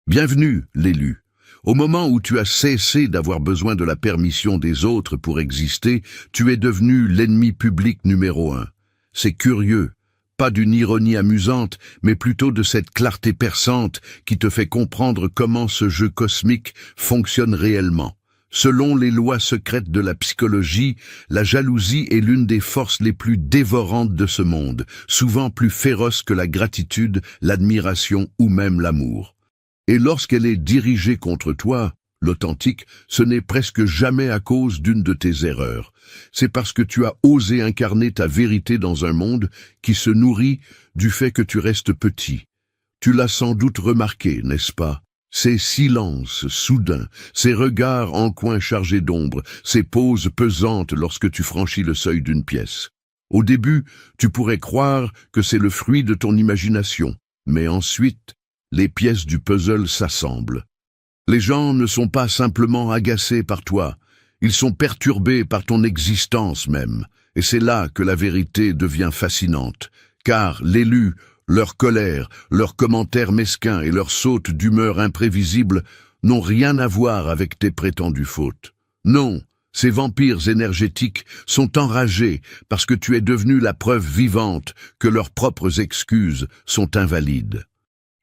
Bienvenue, l'élu. Au moment où tu as cessé d'avoir besoin de la permission des autres pour exister, tu es devenu l'ennemi public numéro 1. C'est curieux, pas d'une ironie amusante, mais plutôt de cette clarté perçante qui te fait comprendre comment ce jeu cosmique fonctionne réellement. Selon les lois secrètes de la psychologie, la jalousie est l'une des forces les plus dévorantes de ce monde, souvent plus féroce que la gratitude, l'admiration ou même l'amour. Et lorsqu'elle est dirigée contre toi, l'authentique, ce n'est presque jamais à cause d'une de tes erreurs. C'est parce que tu as osé incarner ta vérité dans un monde qui se nourrit du fait que tu restes petit. Tu l'as sans doute remarqué, n'est-ce pas? Ces silences soudains, ces regards en coin chargés d'ombre, ces pauses pesantes lorsque tu franchis le seuil d'une pièce. Au début, tu pourrais croire que c'est le fruit de ton imagination, mais ensuite, les pièces du puzzle s'assemblent. Les gens ne sont pas simplement agacés par toi, ils sont perturbés par ton existence même, et c'est là que la vérité devient fascinante, car l'élu, leur colère, leurs commentaires mesquins et leurs sautes d'humeur imprévisibles n'ont rien à voir avec tes prétendues fautes. Non, ces vampires énergétiques sont enragés parce que tu es devenu la preuve vivante que leurs propres excuses sont invalides.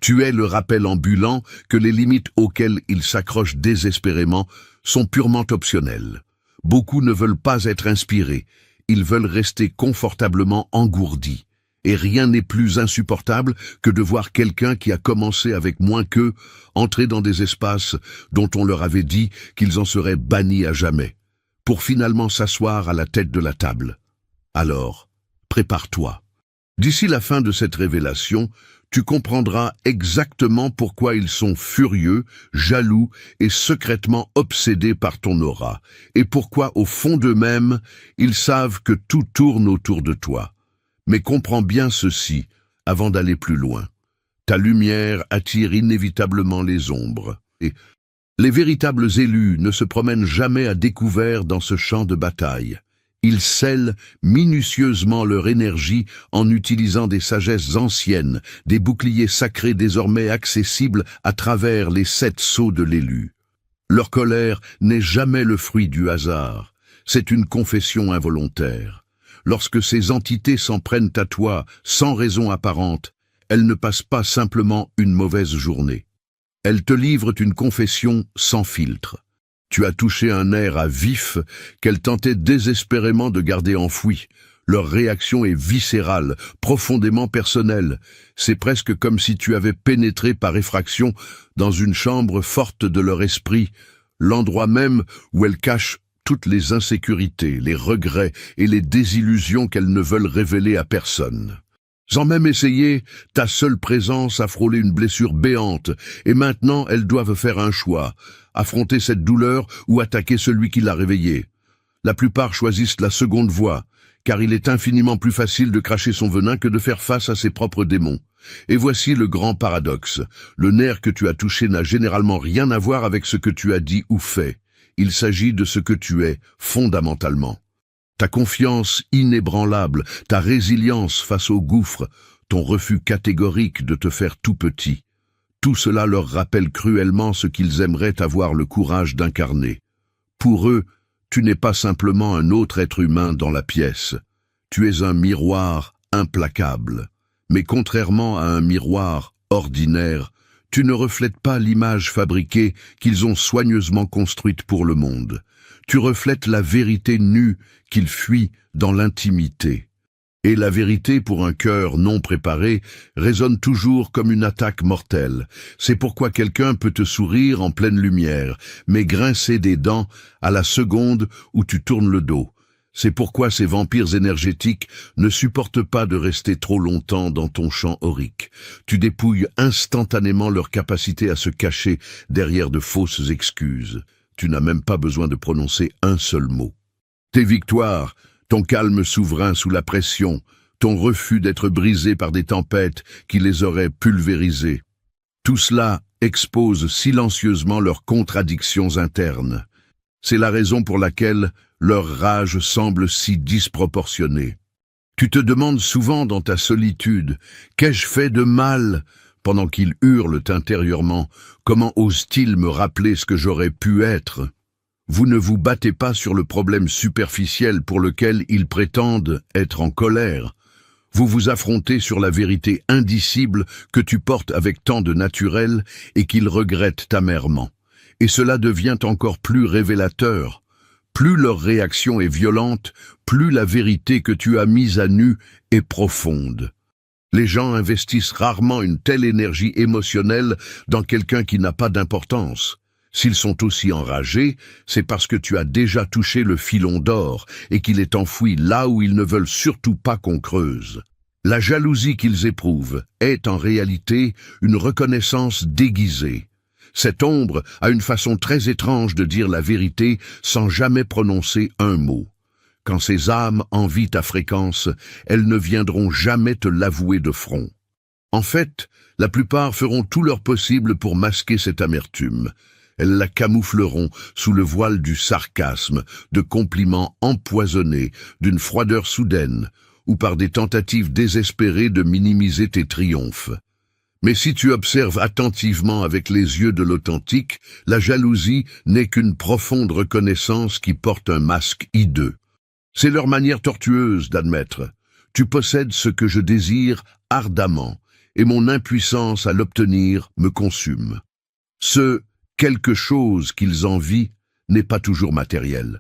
Tu es le rappel ambulant que les limites auxquelles ils s'accrochent désespérément sont purement optionnelles. Beaucoup ne veulent pas être inspirés, ils veulent rester confortablement engourdis. Et rien n'est plus insupportable que de voir quelqu'un qui a commencé avec moins qu'eux entrer dans des espaces dont on leur avait dit qu'ils en seraient bannis à jamais, pour finalement s'asseoir à la tête de la table. Alors, prépare-toi. D'ici la fin de cette révélation, tu comprendras exactement pourquoi ils sont furieux, jaloux et secrètement obsédés par ton aura, et pourquoi au fond d'eux-mêmes, ils savent que tout tourne autour de toi. Mais comprends bien ceci, avant d'aller plus loin. Ta lumière attire inévitablement les ombres, et les véritables élus ne se promènent jamais à découvert dans ce champ de bataille. Ils scellent minutieusement leur énergie en utilisant des sagesses anciennes, des boucliers sacrés désormais accessibles à travers les 7 sceaux de l'élu. Leur colère n'est jamais le fruit du hasard, c'est une confession involontaire. Lorsque ces entités s'en prennent à toi sans raison apparente, elles ne passent pas simplement une mauvaise journée. Elles te livrent une confession sans filtre. Tu as touché un nerf à vif qu'elles tentaient désespérément de garder enfoui. Leur réaction est viscérale, profondément personnelle. C'est presque comme si tu avais pénétré par effraction dans une chambre forte de leur esprit, l'endroit même où elles cachent toutes les insécurités, les regrets et les désillusions qu'elles ne veulent révéler à personne. Sans même essayer, ta seule présence a frôlé une blessure béante, et maintenant elles doivent faire un choix, affronter cette douleur ou attaquer celui qui l'a réveillée. La plupart choisissent la seconde voie, car il est infiniment plus facile de cracher son venin que de faire face à ses propres démons. Et voici le grand paradoxe. Le nerf que tu as touché n'a généralement rien à voir avec ce que tu as dit ou fait. Il s'agit de ce que tu es, fondamentalement. Ta confiance inébranlable, ta résilience face au gouffre, ton refus catégorique de te faire tout petit. Tout cela leur rappelle cruellement ce qu'ils aimeraient avoir le courage d'incarner. Pour eux, tu n'es pas simplement un autre être humain dans la pièce. Tu es un miroir implacable. Mais contrairement à un miroir ordinaire, tu ne reflètes pas l'image fabriquée qu'ils ont soigneusement construite pour le monde. Tu reflètes la vérité nue qu'ils fuient dans l'intimité. Et la vérité, pour un cœur non préparé, résonne toujours comme une attaque mortelle. C'est pourquoi quelqu'un peut te sourire en pleine lumière, mais grincer des dents à la seconde où tu tournes le dos. C'est pourquoi ces vampires énergétiques ne supportent pas de rester trop longtemps dans ton champ aurique. Tu dépouilles instantanément leur capacité à se cacher derrière de fausses excuses. Tu n'as même pas besoin de prononcer un seul mot. Tes victoires, ton calme souverain sous la pression, ton refus d'être brisé par des tempêtes qui les auraient pulvérisés. Tout cela expose silencieusement leurs contradictions internes. C'est la raison pour laquelle leur rage semble si disproportionnée. Tu te demandes souvent dans ta solitude, qu'ai-je fait de mal pendant qu'ils hurlent intérieurement « Comment ose-t-il me rappeler ce que j'aurais pu être ?» Vous ne vous battez pas sur le problème superficiel pour lequel ils prétendent être en colère. Vous vous affrontez sur la vérité indicible que tu portes avec tant de naturel et qu'ils regrettent amèrement. Et cela devient encore plus révélateur. Plus leur réaction est violente, plus la vérité que tu as mise à nu est profonde. Les gens investissent rarement une telle énergie émotionnelle dans quelqu'un qui n'a pas d'importance. S'ils sont aussi enragés, c'est parce que tu as déjà touché le filon d'or et qu'il est enfoui là où ils ne veulent surtout pas qu'on creuse. La jalousie qu'ils éprouvent est en réalité une reconnaissance déguisée. Cette ombre a une façon très étrange de dire la vérité sans jamais prononcer un mot. Quand ces âmes envient ta fréquence, elles ne viendront jamais te l'avouer de front. En fait, la plupart feront tout leur possible pour masquer cette amertume. Elles la camoufleront sous le voile du sarcasme, de compliments empoisonnés, d'une froideur soudaine, ou par des tentatives désespérées de minimiser tes triomphes. Mais si tu observes attentivement avec les yeux de l'authentique, la jalousie n'est qu'une profonde reconnaissance qui porte un masque hideux. C'est leur manière tortueuse d'admettre « Tu possèdes ce que je désire ardemment, et mon impuissance à l'obtenir me consume. » Ce « quelque chose qu'ils envient » n'est pas toujours matériel.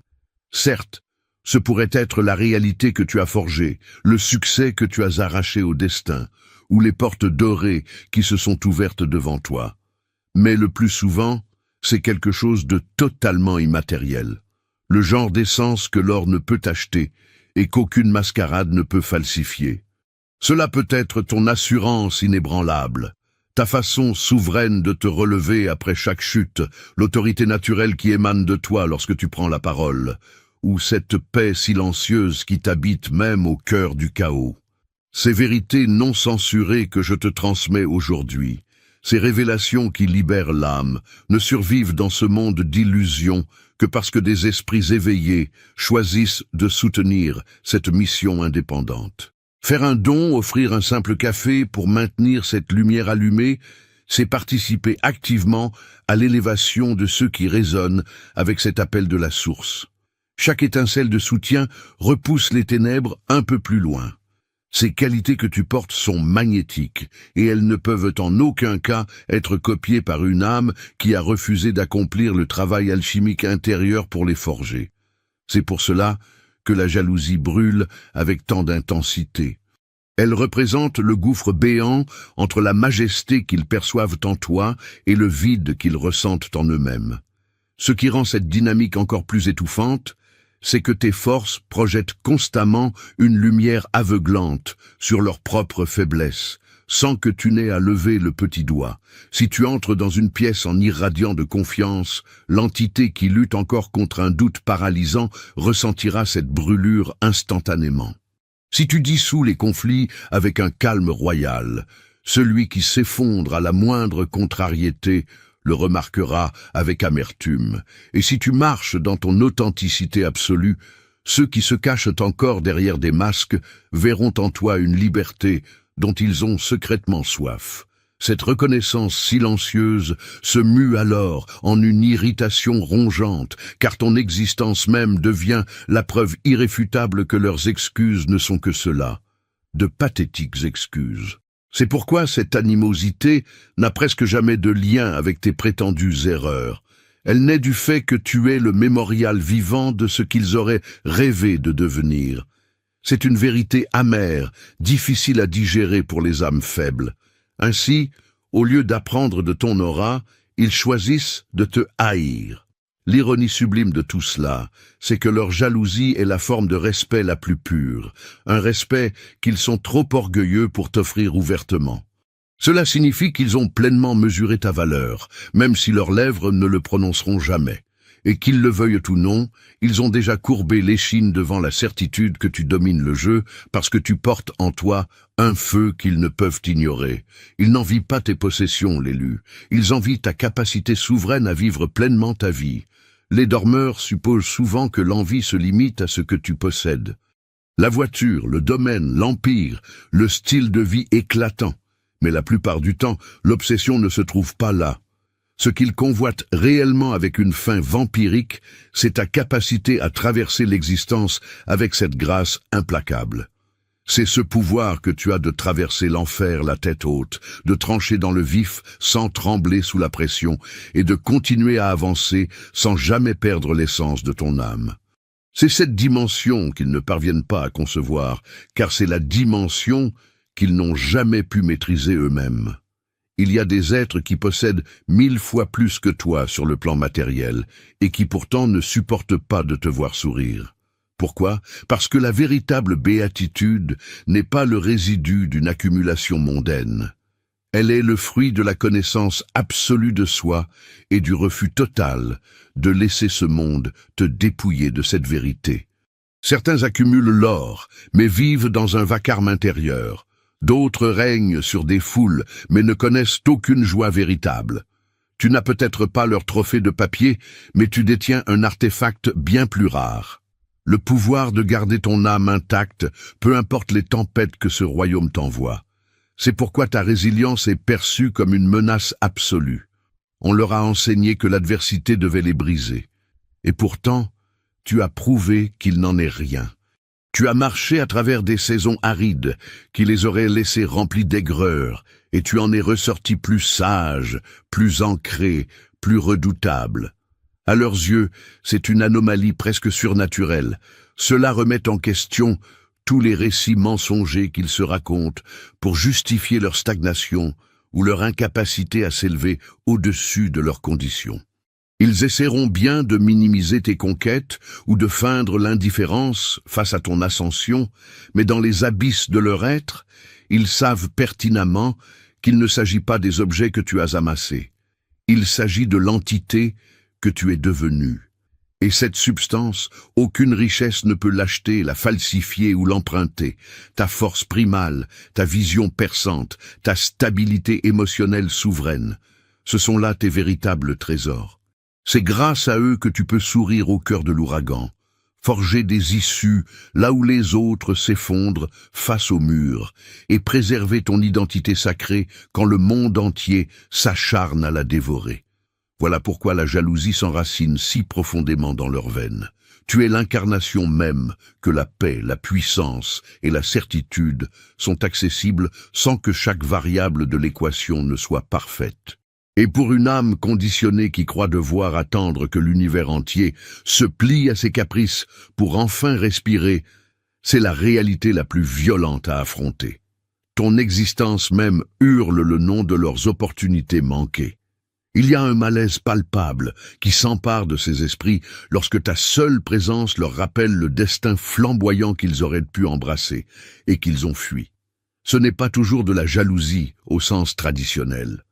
Certes, ce pourrait être la réalité que tu as forgée, le succès que tu as arraché au destin, ou les portes dorées qui se sont ouvertes devant toi. Mais le plus souvent, c'est quelque chose de totalement immatériel. Le genre d'essence que l'or ne peut acheter et qu'aucune mascarade ne peut falsifier. Cela peut être ton assurance inébranlable, ta façon souveraine de te relever après chaque chute, l'autorité naturelle qui émane de toi lorsque tu prends la parole, ou cette paix silencieuse qui t'habite même au cœur du chaos. Ces vérités non censurées que je te transmets aujourd'hui, ces révélations qui libèrent l'âme, ne survivent dans ce monde d'illusions que parce que des esprits éveillés choisissent de soutenir cette mission indépendante. Faire un don, offrir un simple café pour maintenir cette lumière allumée, c'est participer activement à l'élévation de ceux qui résonnent avec cet appel de la source. Chaque étincelle de soutien repousse les ténèbres un peu plus loin. Ces qualités que tu portes sont magnétiques et elles ne peuvent en aucun cas être copiées par une âme qui a refusé d'accomplir le travail alchimique intérieur pour les forger. C'est pour cela que la jalousie brûle avec tant d'intensité. Elle représente le gouffre béant entre la majesté qu'ils perçoivent en toi et le vide qu'ils ressentent en eux-mêmes. Ce qui rend cette dynamique encore plus étouffante, c'est que tes forces projettent constamment une lumière aveuglante sur leurs propres faiblesses, sans que tu n'aies à lever le petit doigt. Si tu entres dans une pièce en irradiant de confiance, l'entité qui lutte encore contre un doute paralysant ressentira cette brûlure instantanément. Si tu dissous les conflits avec un calme royal, celui qui s'effondre à la moindre contrariété le remarquera avec amertume. Et si tu marches dans ton authenticité absolue, ceux qui se cachent encore derrière des masques verront en toi une liberté dont ils ont secrètement soif. Cette reconnaissance silencieuse se mue alors en une irritation rongeante, car ton existence même devient la preuve irréfutable que leurs excuses ne sont que cela, de pathétiques excuses. C'est pourquoi cette animosité n'a presque jamais de lien avec tes prétendues erreurs. Elle naît du fait que tu es le mémorial vivant de ce qu'ils auraient rêvé de devenir. C'est une vérité amère, difficile à digérer pour les âmes faibles. Ainsi, au lieu d'apprendre de ton aura, ils choisissent de te haïr. L'ironie sublime de tout cela, c'est que leur jalousie est la forme de respect la plus pure, un respect qu'ils sont trop orgueilleux pour t'offrir ouvertement. Cela signifie qu'ils ont pleinement mesuré ta valeur, même si leurs lèvres ne le prononceront jamais. Et qu'ils le veuillent ou non, ils ont déjà courbé l'échine devant la certitude que tu domines le jeu parce que tu portes en toi un feu qu'ils ne peuvent ignorer. Ils n'envient pas tes possessions, l'élu. Ils envient ta capacité souveraine à vivre pleinement ta vie. Les dormeurs supposent souvent que l'envie se limite à ce que tu possèdes. La voiture, le domaine, l'empire, le style de vie éclatant. Mais la plupart du temps, l'obsession ne se trouve pas là. Ce qu'ils convoitent réellement avec une fin vampirique, c'est ta capacité à traverser l'existence avec cette grâce implacable. C'est ce pouvoir que tu as de traverser l'enfer la tête haute, de trancher dans le vif sans trembler sous la pression et de continuer à avancer sans jamais perdre l'essence de ton âme. C'est cette dimension qu'ils ne parviennent pas à concevoir, car c'est la dimension qu'ils n'ont jamais pu maîtriser eux-mêmes. Il y a des êtres qui possèdent 1000 fois plus que toi sur le plan matériel et qui pourtant ne supportent pas de te voir sourire. Pourquoi? Parce que la véritable béatitude n'est pas le résidu d'une accumulation mondaine. Elle est le fruit de la connaissance absolue de soi et du refus total de laisser ce monde te dépouiller de cette vérité. Certains accumulent l'or, mais vivent dans un vacarme intérieur. D'autres règnent sur des foules, mais ne connaissent aucune joie véritable. Tu n'as peut-être pas leur trophée de papier, mais tu détiens un artefact bien plus rare. Le pouvoir de garder ton âme intacte, peu importe les tempêtes que ce royaume t'envoie. C'est pourquoi ta résilience est perçue comme une menace absolue. On leur a enseigné que l'adversité devait les briser. Et pourtant, tu as prouvé qu'il n'en est rien. Tu as marché à travers des saisons arides qui les auraient laissés remplis d'aigreur, et tu en es ressorti plus sage, plus ancré, plus redoutable. À leurs yeux, c'est une anomalie presque surnaturelle. Cela remet en question tous les récits mensongers qu'ils se racontent pour justifier leur stagnation ou leur incapacité à s'élever au-dessus de leurs conditions. Ils essaieront bien de minimiser tes conquêtes ou de feindre l'indifférence face à ton ascension, mais dans les abysses de leur être, ils savent pertinemment qu'il ne s'agit pas des objets que tu as amassés. Il s'agit de l'entité que tu es devenue. Et cette substance, aucune richesse ne peut l'acheter, la falsifier ou l'emprunter. Ta force primale, ta vision perçante, ta stabilité émotionnelle souveraine, ce sont là tes véritables trésors. C'est grâce à eux que tu peux sourire au cœur de l'ouragan, forger des issues là où les autres s'effondrent face au mur, et préserver ton identité sacrée quand le monde entier s'acharne à la dévorer. Voilà pourquoi la jalousie s'enracine si profondément dans leurs veines. Tu es l'incarnation même que la paix, la puissance et la certitude sont accessibles sans que chaque variable de l'équation ne soit parfaite. Et pour une âme conditionnée qui croit devoir attendre que l'univers entier se plie à ses caprices pour enfin respirer, c'est la réalité la plus violente à affronter. Ton existence même hurle le nom de leurs opportunités manquées. Il y a un malaise palpable qui s'empare de ces esprits lorsque ta seule présence leur rappelle le destin flamboyant qu'ils auraient pu embrasser et qu'ils ont fui. Ce n'est pas toujours de la jalousie au sens traditionnel.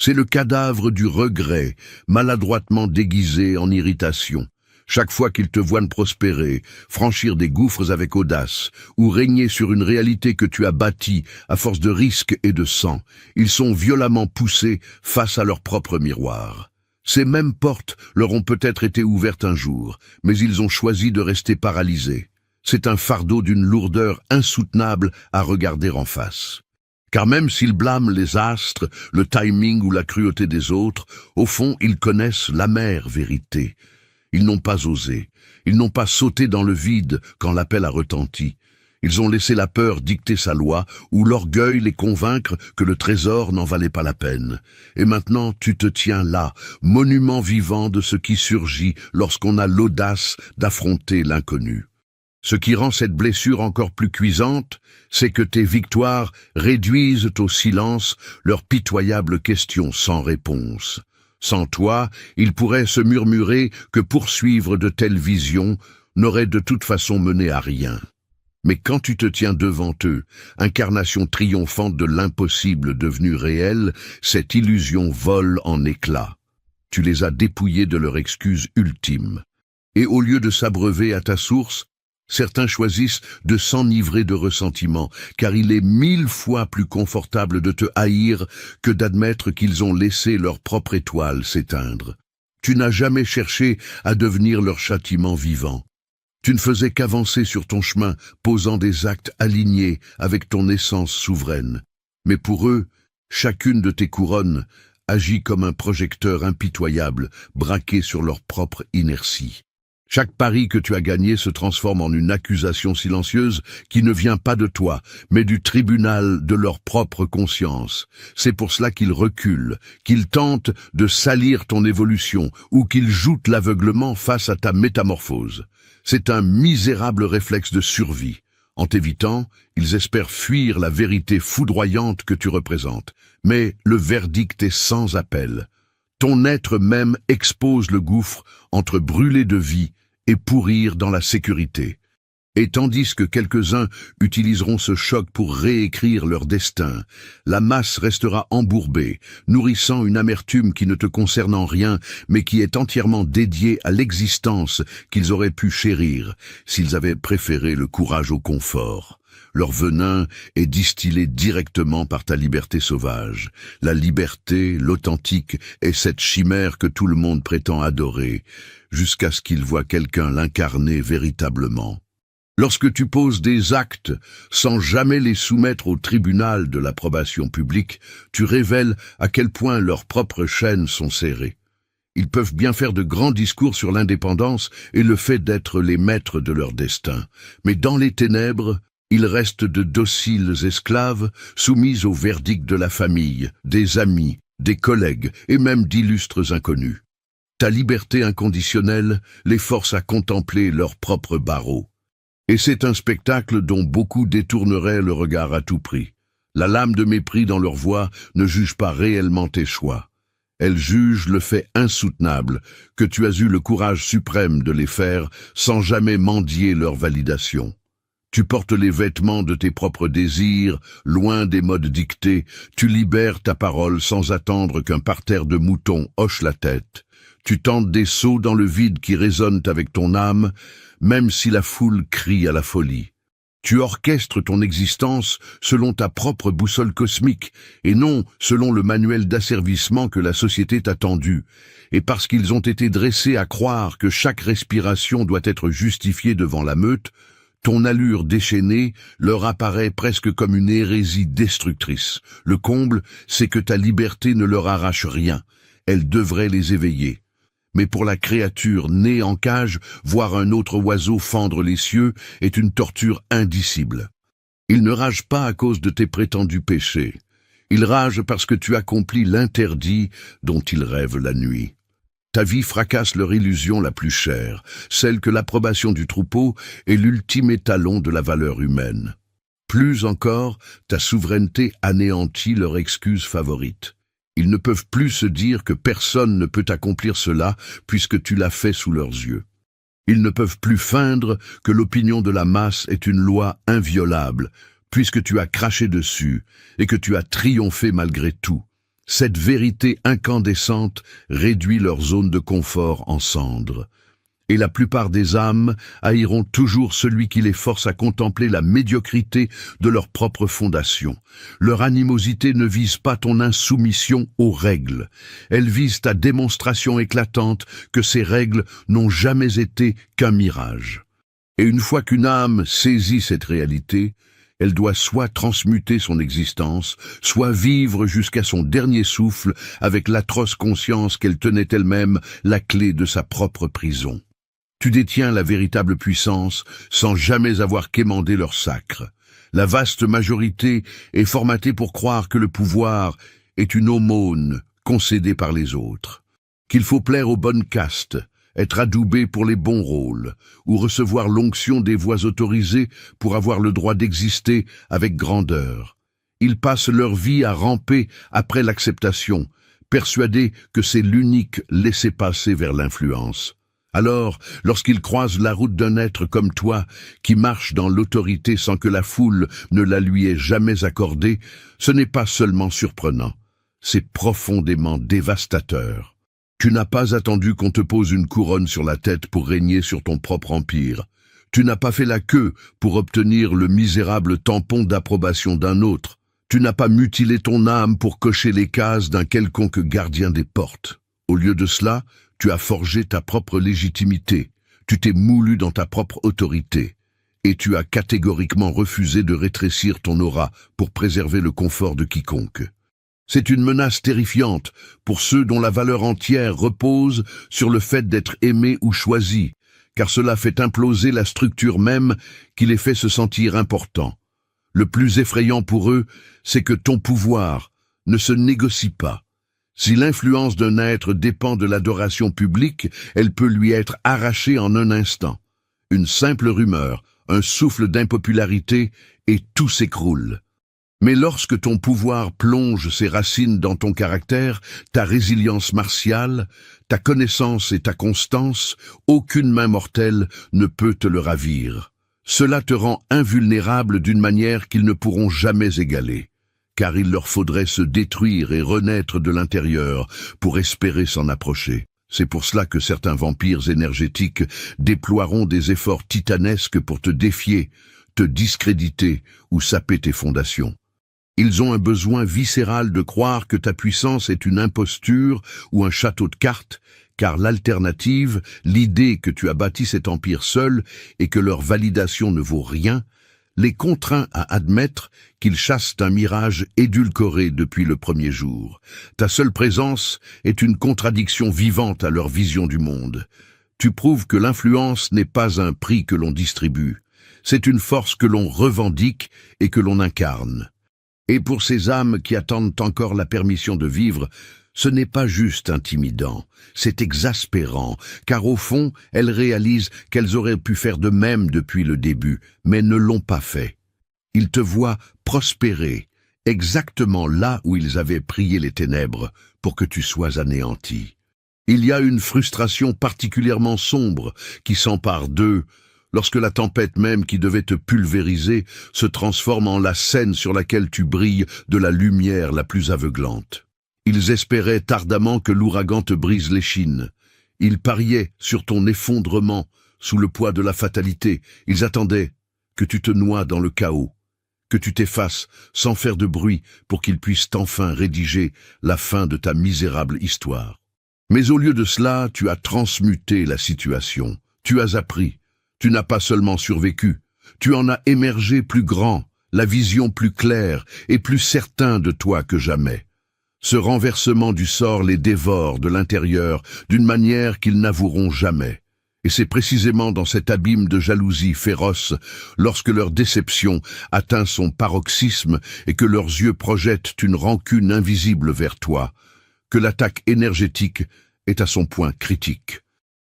C'est le cadavre du regret, maladroitement déguisé en irritation. Chaque fois qu'ils te voient prospérer, franchir des gouffres avec audace, ou régner sur une réalité que tu as bâtie à force de risques et de sang, ils sont violemment poussés face à leur propre miroir. Ces mêmes portes leur ont peut-être été ouvertes un jour, mais ils ont choisi de rester paralysés. C'est un fardeau d'une lourdeur insoutenable à regarder en face. Car même s'ils blâment les astres, le timing ou la cruauté des autres, au fond, ils connaissent l'amère vérité. Ils n'ont pas osé, ils n'ont pas sauté dans le vide quand l'appel a retenti. Ils ont laissé la peur dicter sa loi ou l'orgueil les convaincre que le trésor n'en valait pas la peine. Et maintenant, tu te tiens là, monument vivant de ce qui surgit lorsqu'on a l'audace d'affronter l'inconnu. Ce qui rend cette blessure encore plus cuisante, c'est que tes victoires réduisent au silence leurs pitoyables questions sans réponse. Sans toi, ils pourraient se murmurer que poursuivre de telles visions n'aurait de toute façon mené à rien. Mais quand tu te tiens devant eux, incarnation triomphante de l'impossible devenu réel, cette illusion vole en éclats. Tu les as dépouillés de leur excuse ultime. Et au lieu de s'abreuver à ta source, certains choisissent de s'enivrer de ressentiment, car il est 1000 fois plus confortable de te haïr que d'admettre qu'ils ont laissé leur propre étoile s'éteindre. Tu n'as jamais cherché à devenir leur châtiment vivant. Tu ne faisais qu'avancer sur ton chemin, posant des actes alignés avec ton essence souveraine. Mais pour eux, Chacune de tes couronnes agit comme un projecteur impitoyable, braqué sur leur propre inertie. Chaque pari que tu as gagné se transforme en une accusation silencieuse qui ne vient pas de toi, mais du tribunal de leur propre conscience. C'est pour cela qu'ils reculent, qu'ils tentent de salir ton évolution ou qu'ils jouent l'aveuglement face à ta métamorphose. C'est un misérable réflexe de survie. En t'évitant, ils espèrent fuir la vérité foudroyante que tu représentes. Mais le verdict est sans appel. Ton être même expose le gouffre entre brûler de vie et pourrir dans la sécurité. Et tandis que quelques-uns utiliseront ce choc pour réécrire leur destin, la masse restera embourbée, nourrissant une amertume qui ne te concerne en rien, mais qui est entièrement dédiée à l'existence qu'ils auraient pu chérir s'ils avaient préféré le courage au confort. Leur venin est distillé directement par ta liberté sauvage. La liberté, l'authentique, est cette chimère que tout le monde prétend adorer, jusqu'à ce qu'il voit quelqu'un l'incarner véritablement. Lorsque tu poses des actes sans jamais les soumettre au tribunal de l'approbation publique, tu révèles à quel point leurs propres chaînes sont serrées. Ils peuvent bien faire de grands discours sur l'indépendance et le fait d'être les maîtres de leur destin, mais dans les ténèbres, ils restent de dociles esclaves soumis au verdict de la famille, des amis, des collègues et même d'illustres inconnus. Ta liberté inconditionnelle les force à contempler leurs propres barreaux. Et c'est un spectacle dont beaucoup détourneraient le regard à tout prix. La lame de mépris dans leur voix ne juge pas réellement tes choix. Elle juge le fait insoutenable que tu as eu le courage suprême de les faire sans jamais mendier leur validation. Tu portes les vêtements de tes propres désirs, loin des modes dictés, tu libères ta parole sans attendre qu'un parterre de moutons hoche la tête. Tu tentes des sauts dans le vide qui résonnent avec ton âme, même si la foule crie à la folie. Tu orchestres ton existence selon ta propre boussole cosmique, et non selon le manuel d'asservissement que la société t'a tendu. Et parce qu'ils ont été dressés à croire que chaque respiration doit être justifiée devant la meute, ton allure déchaînée leur apparaît presque comme une hérésie destructrice. Le comble, c'est que ta liberté ne leur arrache rien. Elle devrait les éveiller. Mais pour la créature née en cage, voir un autre oiseau fendre les cieux est une torture indicible. Ils ne ragent pas à cause de tes prétendus péchés. Ils ragent parce que tu accomplis l'interdit dont ils rêvent la nuit. Ta vie fracasse leur illusion la plus chère, celle que l'approbation du troupeau est l'ultime étalon de la valeur humaine. Plus encore, ta souveraineté anéantit leur excuse favorite. Ils ne peuvent plus se dire que personne ne peut accomplir cela puisque tu l'as fait sous leurs yeux. Ils ne peuvent plus feindre que l'opinion de la masse est une loi inviolable puisque tu as craché dessus et que tu as triomphé malgré tout. Cette vérité incandescente réduit leur zone de confort en cendres. Et la plupart des âmes haïront toujours celui qui les force à contempler la médiocrité de leur propre fondation. Leur animosité ne vise pas ton insoumission aux règles. Elle vise ta démonstration éclatante que ces règles n'ont jamais été qu'un mirage. Et une fois qu'une âme saisit cette réalité, elle doit soit transmuter son existence, soit vivre jusqu'à son dernier souffle avec l'atroce conscience qu'elle tenait elle-même la clé de sa propre prison. Tu détiens la véritable puissance sans jamais avoir quémandé leur sacre. La vaste majorité est formatée pour croire que le pouvoir est une aumône concédée par les autres, qu'il faut plaire aux bonnes castes, être adoubé pour les bons rôles, ou recevoir l'onction des voix autorisées pour avoir le droit d'exister avec grandeur. Ils passent leur vie à ramper après l'acceptation, persuadés que c'est l'unique laissez-passer vers l'influence. Alors, lorsqu'ils croisent la route d'un être comme toi, qui marche dans l'autorité sans que la foule ne la lui ait jamais accordée, ce n'est pas seulement surprenant, c'est profondément dévastateur. Tu n'as pas attendu qu'on te pose une couronne sur la tête pour régner sur ton propre empire. Tu n'as pas fait la queue pour obtenir le misérable tampon d'approbation d'un autre. Tu n'as pas mutilé ton âme pour cocher les cases d'un quelconque gardien des portes. Au lieu de cela, tu as forgé ta propre légitimité, tu t'es moulu dans ta propre autorité, et tu as catégoriquement refusé de rétrécir ton aura pour préserver le confort de quiconque. C'est une menace terrifiante pour ceux dont la valeur entière repose sur le fait d'être aimé ou choisi, car cela fait imploser la structure même qui les fait se sentir importants. Le plus effrayant pour eux, c'est que ton pouvoir ne se négocie pas. Si l'influence d'un être dépend de l'adoration publique, elle peut lui être arrachée en un instant. Une simple rumeur, un souffle d'impopularité, et tout s'écroule. Mais lorsque ton pouvoir plonge ses racines dans ton caractère, ta résilience martiale, ta connaissance et ta constance, aucune main mortelle ne peut te le ravir. Cela te rend invulnérable d'une manière qu'ils ne pourront jamais égaler, car il leur faudrait se détruire et renaître de l'intérieur pour espérer s'en approcher. C'est pour cela que certains vampires énergétiques déploieront des efforts titanesques pour te défier, te discréditer ou saper tes fondations. Ils ont un besoin viscéral de croire que ta puissance est une imposture ou un château de cartes, car l'alternative, l'idée que tu as bâti cet empire seul et que leur validation ne vaut rien, les contraint à admettre qu'ils chassent un mirage édulcoré depuis le premier jour. Ta seule présence est une contradiction vivante à leur vision du monde. Tu prouves que l'influence n'est pas un prix que l'on distribue, c'est une force que l'on revendique et que l'on incarne. Et pour ces âmes qui attendent encore la permission de vivre, ce n'est pas juste intimidant, c'est exaspérant, car au fond, elles réalisent qu'elles auraient pu faire de même depuis le début, mais ne l'ont pas fait. Ils te voient prospérer, exactement là où ils avaient prié les ténèbres pour que tu sois anéanti. Il y a une frustration particulièrement sombre qui s'empare d'eux, lorsque la tempête même qui devait te pulvériser se transforme en la scène sur laquelle tu brilles de la lumière la plus aveuglante. Ils espéraient ardemment que l'ouragan te brise l'échine. Ils pariaient sur ton effondrement sous le poids de la fatalité. Ils attendaient que tu te noies dans le chaos, que tu t'effaces sans faire de bruit pour qu'ils puissent enfin rédiger la fin de ta misérable histoire. Mais au lieu de cela, tu as transmuté la situation. Tu as appris. Tu n'as pas seulement survécu. Tu en as émergé plus grand, la vision plus claire et plus certain de toi que jamais. Ce renversement du sort les dévore de l'intérieur d'une manière qu'ils n'avoueront jamais. Et c'est précisément dans cet abîme de jalousie féroce, lorsque leur déception atteint son paroxysme et que leurs yeux projettent une rancune invisible vers toi, que l'attaque énergétique est à son point critique.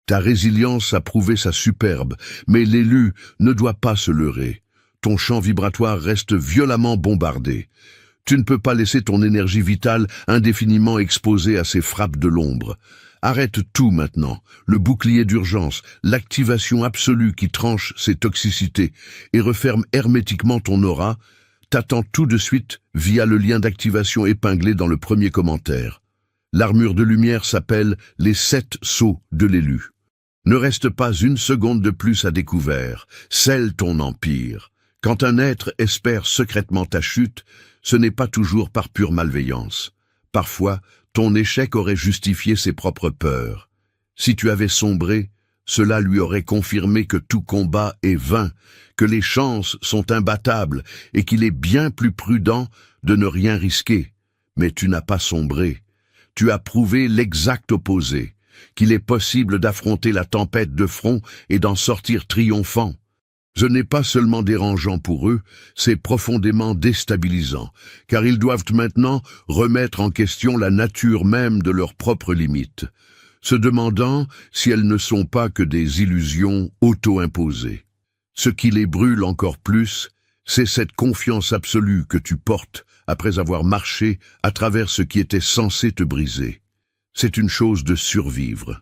Ta résilience a prouvé sa superbe, mais l'élu ne doit pas se leurrer. Ton champ vibratoire reste violemment bombardé. Tu ne peux pas laisser ton énergie vitale indéfiniment exposée à ces frappes de l'ombre. Arrête tout maintenant, le bouclier d'urgence, l'activation absolue qui tranche ces toxicités et referme hermétiquement ton aura, t'attend tout de suite via le lien d'activation épinglé dans le premier commentaire. L'armure de lumière s'appelle les 7 sceaux de l'élu. Ne reste pas une seconde de plus à découvert, scelle ton empire. Quand un être espère secrètement ta chute, ce n'est pas toujours par pure malveillance. Parfois, ton échec aurait justifié ses propres peurs. Si tu avais sombré, cela lui aurait confirmé que tout combat est vain, que les chances sont imbattables et qu'il est bien plus prudent de ne rien risquer. Mais tu n'as pas sombré. Tu as prouvé l'exact opposé, qu'il est possible d'affronter la tempête de front et d'en sortir triomphant. Ce n'est pas seulement dérangeant pour eux, c'est profondément déstabilisant, car ils doivent maintenant remettre en question la nature même de leurs propres limites, se demandant si elles ne sont pas que des illusions auto-imposées. Ce qui les brûle encore plus, c'est cette confiance absolue que tu portes après avoir marché à travers ce qui était censé te briser. C'est une chose de survivre.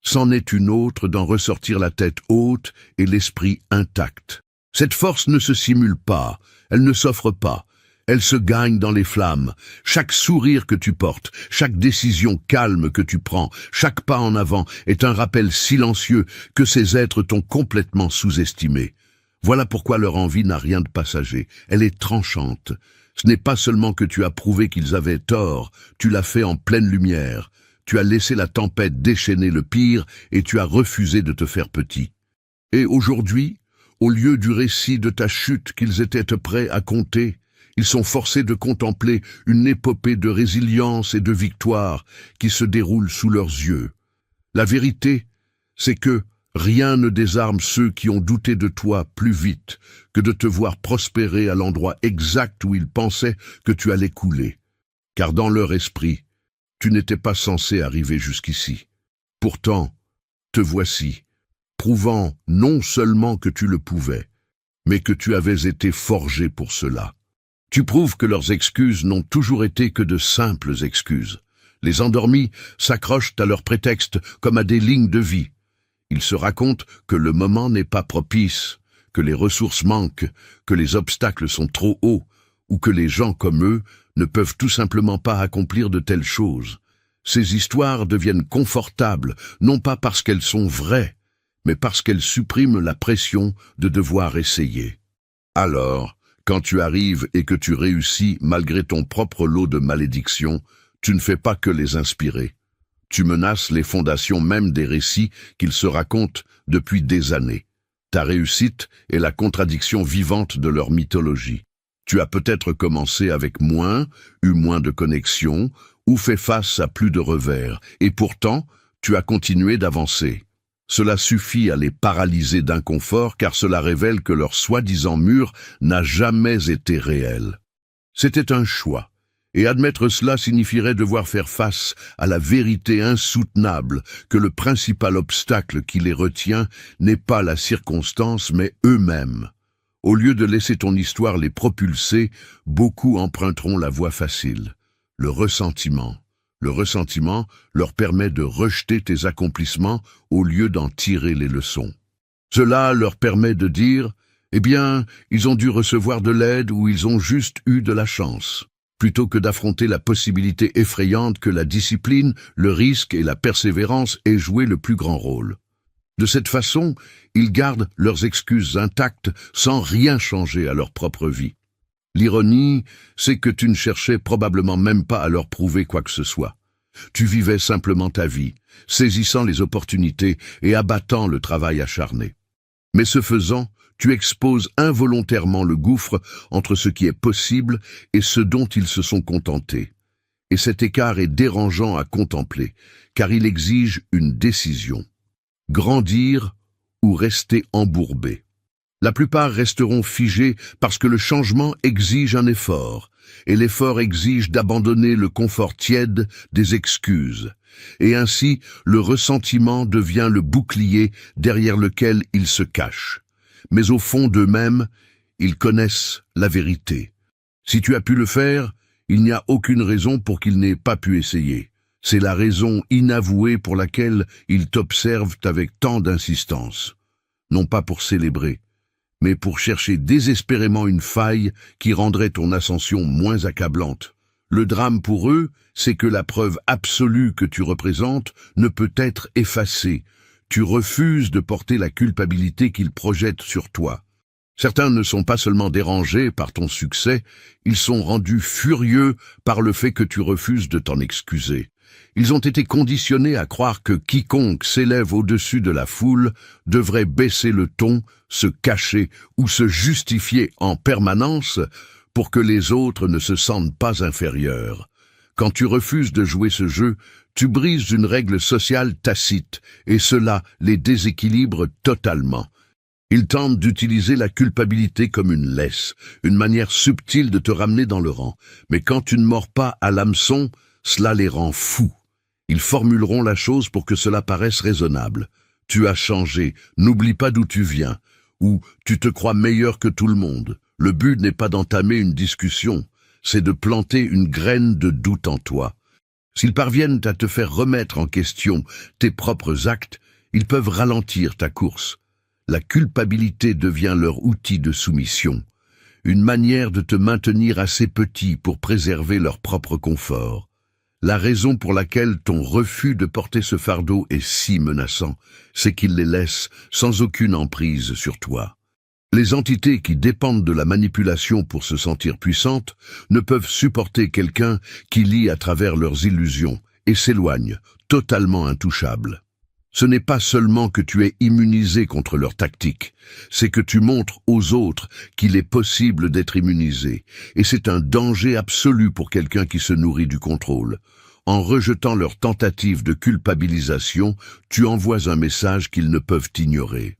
C'en est une autre d'en ressortir la tête haute et l'esprit intact. Cette force ne se simule pas, elle ne s'offre pas, elle se gagne dans les flammes. Chaque sourire que tu portes, chaque décision calme que tu prends, chaque pas en avant est un rappel silencieux que ces êtres t'ont complètement sous-estimé. Voilà pourquoi leur envie n'a rien de passager, elle est tranchante. Ce n'est pas seulement que tu as prouvé qu'ils avaient tort, tu l'as fait en pleine lumière. Tu as laissé la tempête déchaîner le pire et tu as refusé de te faire petit. Et aujourd'hui, au lieu du récit de ta chute qu'ils étaient prêts à conter, Ils sont forcés de contempler une épopée de résilience et de victoire qui se déroule sous leurs yeux. La vérité, c'est que rien ne désarme ceux qui ont douté de toi plus vite que de te voir prospérer à l'endroit exact où ils pensaient que tu allais couler. Car dans leur esprit, tu n'étais pas censé arriver jusqu'ici. Pourtant, te voici, prouvant non seulement que tu le pouvais, mais que tu avais été forgé pour cela. Tu prouves que leurs excuses n'ont toujours été que de simples excuses. Les endormis s'accrochent à leurs prétextes comme à des lignes de vie. Ils se racontent que le moment n'est pas propice, que les ressources manquent, que les obstacles sont trop hauts, ou que les gens comme eux ne peuvent tout simplement pas accomplir de telles choses. Ces histoires deviennent confortables, non pas parce qu'elles sont vraies, mais parce qu'elles suppriment la pression de devoir essayer. Alors, quand tu arrives et que tu réussis malgré ton propre lot de malédictions, tu ne fais pas que les inspirer. Tu menaces les fondations même des récits qu'ils se racontent depuis des années. Ta réussite est la contradiction vivante de leur mythologie. Tu as peut-être commencé avec moins, eu moins de connexions, ou fait face à plus de revers, et pourtant, tu as continué d'avancer. Cela suffit à les paralyser d'inconfort car cela révèle que leur soi-disant mur n'a jamais été réel. C'était un choix. Et admettre cela signifierait devoir faire face à la vérité insoutenable que le principal obstacle qui les retient n'est pas la circonstance mais eux-mêmes. Au lieu de laisser ton histoire les propulser, beaucoup emprunteront la voie facile, le ressentiment. Le ressentiment leur permet de rejeter tes accomplissements au lieu d'en tirer les leçons. Cela leur permet de dire « Eh bien, ils ont dû recevoir de l'aide ou ils ont juste eu de la chance ». Plutôt que d'affronter la possibilité effrayante que la discipline, le risque et la persévérance aient joué le plus grand rôle. De cette façon, ils gardent leurs excuses intactes sans rien changer à leur propre vie. L'ironie, c'est que tu ne cherchais probablement même pas à leur prouver quoi que ce soit. Tu vivais simplement ta vie, saisissant les opportunités et abattant le travail acharné. Mais ce faisant, tu exposes involontairement le gouffre entre ce qui est possible et ce dont ils se sont contentés. Et cet écart est dérangeant à contempler, car il exige une décision. Grandir ou rester embourbé. La plupart resteront figés parce que le changement exige un effort, et l'effort exige d'abandonner le confort tiède des excuses. Et ainsi, le ressentiment devient le bouclier derrière lequel ils se cachent. Mais au fond d'eux-mêmes, ils connaissent la vérité. Si tu as pu le faire, il n'y a aucune raison pour qu'ils n'aient pas pu essayer. C'est la raison inavouée pour laquelle ils t'observent avec tant d'insistance. Non pas pour célébrer, mais pour chercher désespérément une faille qui rendrait ton ascension moins accablante. Le drame pour eux, c'est que la preuve absolue que tu représentes ne peut être effacée. Tu refuses de porter la culpabilité qu'ils projettent sur toi. Certains ne sont pas seulement dérangés par ton succès, ils sont rendus furieux par le fait que tu refuses de t'en excuser. Ils ont été conditionnés à croire que quiconque s'élève au-dessus de la foule devrait baisser le ton, se cacher ou se justifier en permanence pour que les autres ne se sentent pas inférieurs. Quand tu refuses de jouer ce jeu, tu brises une règle sociale tacite, et cela les déséquilibre totalement. Ils tentent d'utiliser la culpabilité comme une laisse, une manière subtile de te ramener dans le rang. Mais quand tu ne mords pas à l'hameçon, cela les rend fous. Ils formuleront la chose pour que cela paraisse raisonnable. Tu as changé, n'oublie pas d'où tu viens. Ou tu te crois meilleur que tout le monde. Le but n'est pas d'entamer une discussion, c'est de planter une graine de doute en toi. S'ils parviennent à te faire remettre en question tes propres actes, ils peuvent ralentir ta course. La culpabilité devient leur outil de soumission, une manière de te maintenir assez petit pour préserver leur propre confort. La raison pour laquelle ton refus de porter ce fardeau est si menaçant, c'est qu'il les laisse sans aucune emprise sur toi. Les entités qui dépendent de la manipulation pour se sentir puissantes ne peuvent supporter quelqu'un qui lit à travers leurs illusions et s'éloigne, totalement intouchable. Ce n'est pas seulement que tu es immunisé contre leurs tactiques, c'est que tu montres aux autres qu'il est possible d'être immunisé, et c'est un danger absolu pour quelqu'un qui se nourrit du contrôle. En rejetant leurs tentatives de culpabilisation, tu envoies un message qu'ils ne peuvent ignorer.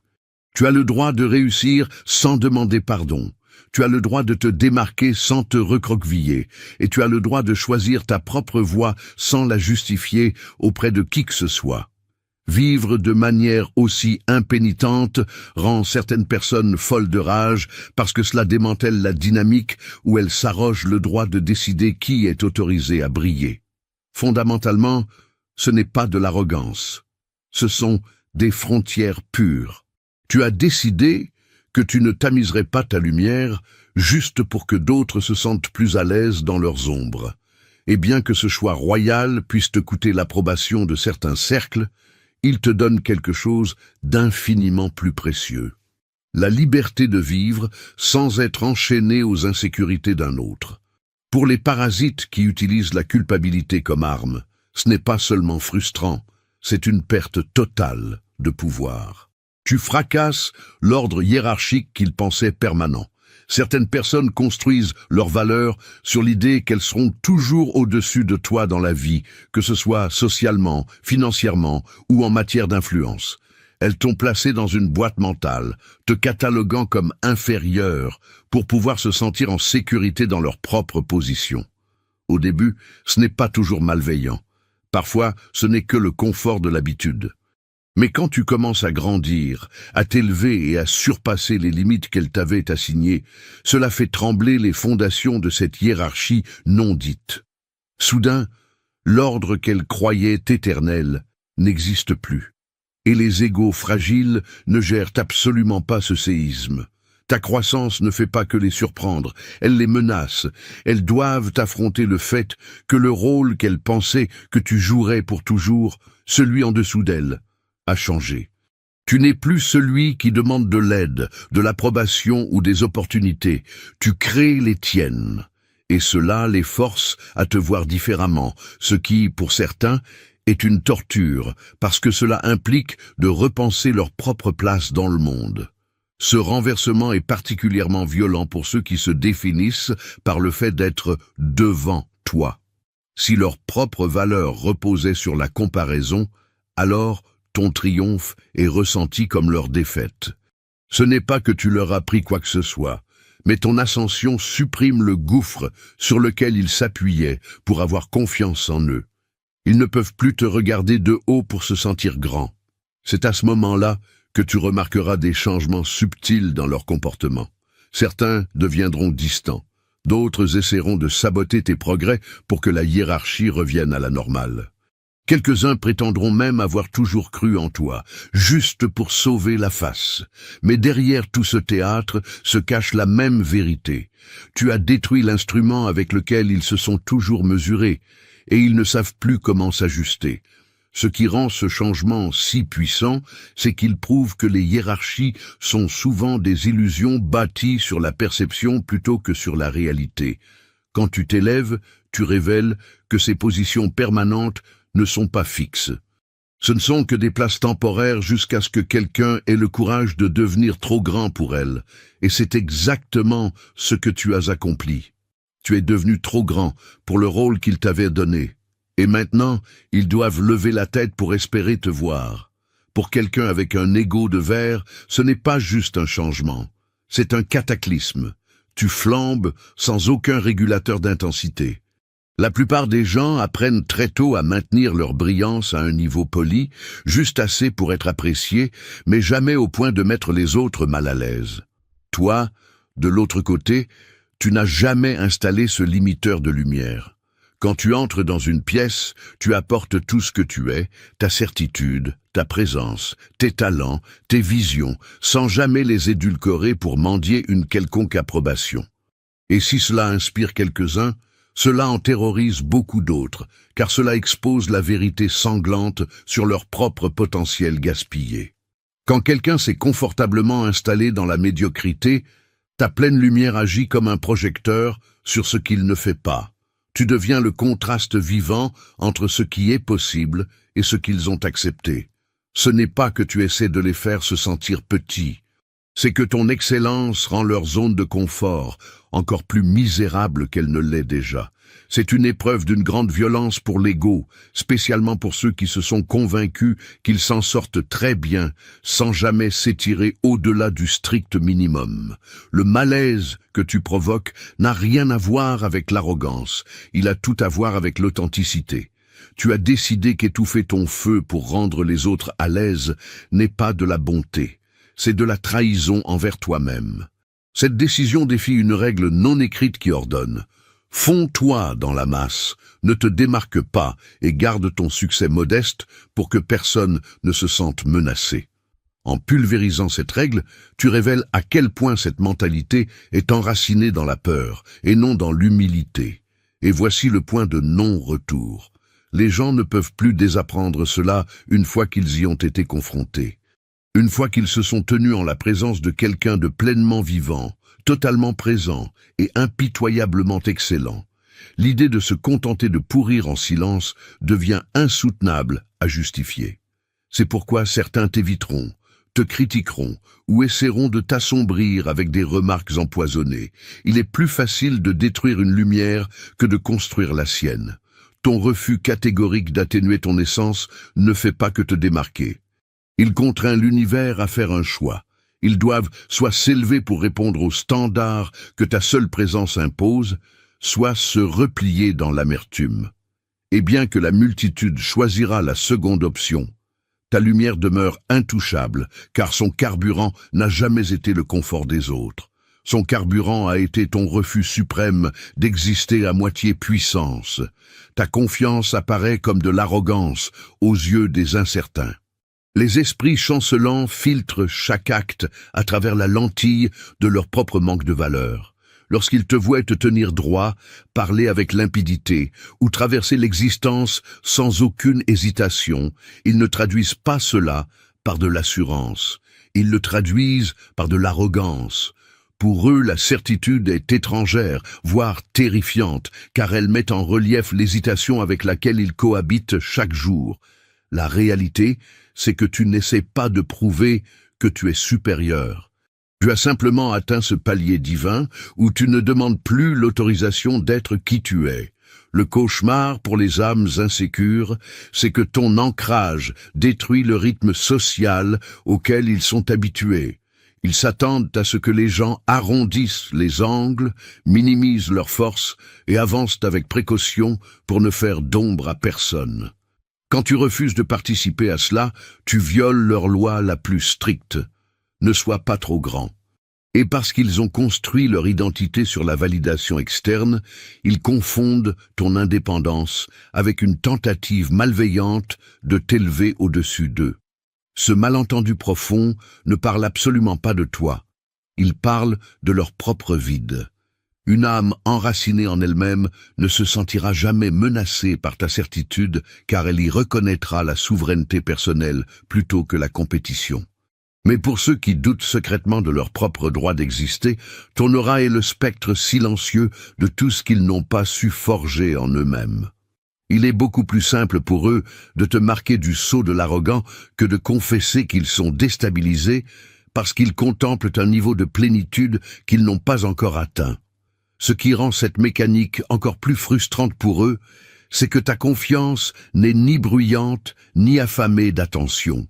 Tu as le droit de réussir sans demander pardon. Tu as le droit de te démarquer sans te recroqueviller, et tu as le droit de choisir ta propre voie sans la justifier auprès de qui que ce soit. Vivre de manière aussi impénitente rend certaines personnes folles de rage parce que cela démantèle la dynamique où elles s'arrogent le droit de décider qui est autorisé à briller. Fondamentalement, ce n'est pas de l'arrogance. Ce sont des frontières pures. Tu as décidé que tu ne tamiserais pas ta lumière juste pour que d'autres se sentent plus à l'aise dans leurs ombres. Et bien que ce choix royal puisse te coûter l'approbation de certains cercles, il te donne quelque chose d'infiniment plus précieux. La liberté de vivre sans être enchaîné aux insécurités d'un autre. Pour les parasites qui utilisent la culpabilité comme arme, ce n'est pas seulement frustrant, c'est une perte totale de pouvoir. Tu fracasses l'ordre hiérarchique qu'ils pensaient permanent. Certaines personnes construisent leurs valeurs sur l'idée qu'elles seront toujours au-dessus de toi dans la vie, que ce soit socialement, financièrement ou en matière d'influence. Elles t'ont placé dans une boîte mentale, te cataloguant comme inférieur pour pouvoir se sentir en sécurité dans leur propre position. Au début, ce n'est pas toujours malveillant. Parfois, ce n'est que le confort de l'habitude. Mais quand tu commences à grandir, à t'élever et à surpasser les limites qu'elle t'avait assignées, cela fait trembler les fondations de cette hiérarchie non dite. Soudain, l'ordre qu'elle croyait éternel n'existe plus. Et les égos fragiles ne gèrent absolument pas ce séisme. Ta croissance ne fait pas que les surprendre, elle les menace. Elles doivent affronter le fait que le rôle qu'elles pensaient que tu jouerais pour toujours, celui en dessous d'elles, a changé. Tu n'es plus celui qui demande de l'aide, de l'approbation ou des opportunités. Tu crées les tiennes. Et cela les force à te voir différemment, ce qui, pour certains, est une torture, parce que cela implique de repenser leur propre place dans le monde. Ce renversement est particulièrement violent pour ceux qui se définissent par le fait d'être devant toi. Si leur propre valeur reposait sur la comparaison, alors ton triomphe est ressenti comme leur défaite. Ce n'est pas que tu leur as pris quoi que ce soit, mais ton ascension supprime le gouffre sur lequel ils s'appuyaient pour avoir confiance en eux. Ils ne peuvent plus te regarder de haut pour se sentir grands. C'est à ce moment-là que tu remarqueras des changements subtils dans leur comportement. Certains deviendront distants, d'autres essaieront de saboter tes progrès pour que la hiérarchie revienne à la normale. Quelques-uns prétendront même avoir toujours cru en toi, juste pour sauver la face. Mais derrière tout ce théâtre se cache la même vérité. Tu as détruit l'instrument avec lequel ils se sont toujours mesurés, et ils ne savent plus comment s'ajuster. Ce qui rend ce changement si puissant, c'est qu'il prouve que les hiérarchies sont souvent des illusions bâties sur la perception plutôt que sur la réalité. Quand tu t'élèves, tu révèles que ces positions permanentes ne sont pas fixes. Ce ne sont que des places temporaires jusqu'à ce que quelqu'un ait le courage de devenir trop grand pour elles. Et c'est exactement ce que tu as accompli. Tu es devenu trop grand pour le rôle qu'ils t'avaient donné. Et maintenant, ils doivent lever la tête pour espérer te voir. Pour quelqu'un avec un ego de verre, ce n'est pas juste un changement. C'est un cataclysme. Tu flambes sans aucun régulateur d'intensité. La plupart des gens apprennent très tôt à maintenir leur brillance à un niveau poli, juste assez pour être appréciés, mais jamais au point de mettre les autres mal à l'aise. Toi, de l'autre côté, tu n'as jamais installé ce limiteur de lumière. Quand tu entres dans une pièce, tu apportes tout ce que tu es, ta certitude, ta présence, tes talents, tes visions, sans jamais les édulcorer pour mendier une quelconque approbation. Et si cela inspire quelques-uns, cela en terrorise beaucoup d'autres, car cela expose la vérité sanglante sur leur propre potentiel gaspillé. Quand quelqu'un s'est confortablement installé dans la médiocrité, ta pleine lumière agit comme un projecteur sur ce qu'il ne fait pas. Tu deviens le contraste vivant entre ce qui est possible et ce qu'ils ont accepté. Ce n'est pas que tu essaies de les faire se sentir petits. C'est que ton excellence rend leur zone de confort encore plus misérable qu'elle ne l'est déjà. C'est une épreuve d'une grande violence pour l'ego, spécialement pour ceux qui se sont convaincus qu'ils s'en sortent très bien, sans jamais s'étirer au-delà du strict minimum. Le malaise que tu provoques n'a rien à voir avec l'arrogance, il a tout à voir avec l'authenticité. Tu as décidé qu'étouffer ton feu pour rendre les autres à l'aise n'est pas de la bonté, c'est de la trahison envers toi-même. Cette décision défie une règle non écrite qui ordonne: fonds-toi dans la masse, ne te démarque pas et garde ton succès modeste pour que personne ne se sente menacé. En pulvérisant cette règle, tu révèles à quel point cette mentalité est enracinée dans la peur et non dans l'humilité. Et voici le point de non-retour. Les gens ne peuvent plus désapprendre cela une fois qu'ils y ont été confrontés. Une fois qu'ils se sont tenus en la présence de quelqu'un de pleinement vivant, totalement présent et impitoyablement excellent, l'idée de se contenter de pourrir en silence devient insoutenable à justifier. C'est pourquoi certains t'éviteront, te critiqueront ou essaieront de t'assombrir avec des remarques empoisonnées. Il est plus facile de détruire une lumière que de construire la sienne. Ton refus catégorique d'atténuer ton essence ne fait pas que te démarquer. Il contraint l'univers à faire un choix. Ils doivent soit s'élever pour répondre aux standards que ta seule présence impose, soit se replier dans l'amertume. Et bien que la multitude choisira la seconde option, ta lumière demeure intouchable, car son carburant n'a jamais été le confort des autres. Son carburant a été ton refus suprême d'exister à moitié puissance. Ta confiance apparaît comme de l'arrogance aux yeux des incertains. Les esprits chancelants filtrent chaque acte à travers la lentille de leur propre manque de valeur. Lorsqu'ils te voient te tenir droit, parler avec limpidité ou traverser l'existence sans aucune hésitation, ils ne traduisent pas cela par de l'assurance. Ils le traduisent par de l'arrogance. Pour eux, la certitude est étrangère, voire terrifiante, car elle met en relief l'hésitation avec laquelle ils cohabitent chaque jour. La réalité, c'est que tu n'essaies pas de prouver que tu es supérieur. Tu as simplement atteint ce palier divin où tu ne demandes plus l'autorisation d'être qui tu es. Le cauchemar pour les âmes insécures, c'est que ton ancrage détruit le rythme social auquel ils sont habitués. Ils s'attendent à ce que les gens arrondissent les angles, minimisent leurs forces et avancent avec précaution pour ne faire d'ombre à personne. Quand tu refuses de participer à cela, tu violes leur loi la plus stricte. Ne sois pas trop grand. Et parce qu'ils ont construit leur identité sur la validation externe, ils confondent ton indépendance avec une tentative malveillante de t'élever au-dessus d'eux. Ce malentendu profond ne parle absolument pas de toi. Il parle de leur propre vide. Une âme enracinée en elle-même ne se sentira jamais menacée par ta certitude car elle y reconnaîtra la souveraineté personnelle plutôt que la compétition. Mais pour ceux qui doutent secrètement de leur propre droit d'exister, ton aura est le spectre silencieux de tout ce qu'ils n'ont pas su forger en eux-mêmes. Il est beaucoup plus simple pour eux de te marquer du sceau de l'arrogant que de confesser qu'ils sont déstabilisés parce qu'ils contemplent un niveau de plénitude qu'ils n'ont pas encore atteint. Ce qui rend cette mécanique encore plus frustrante pour eux, c'est que ta confiance n'est ni bruyante ni affamée d'attention.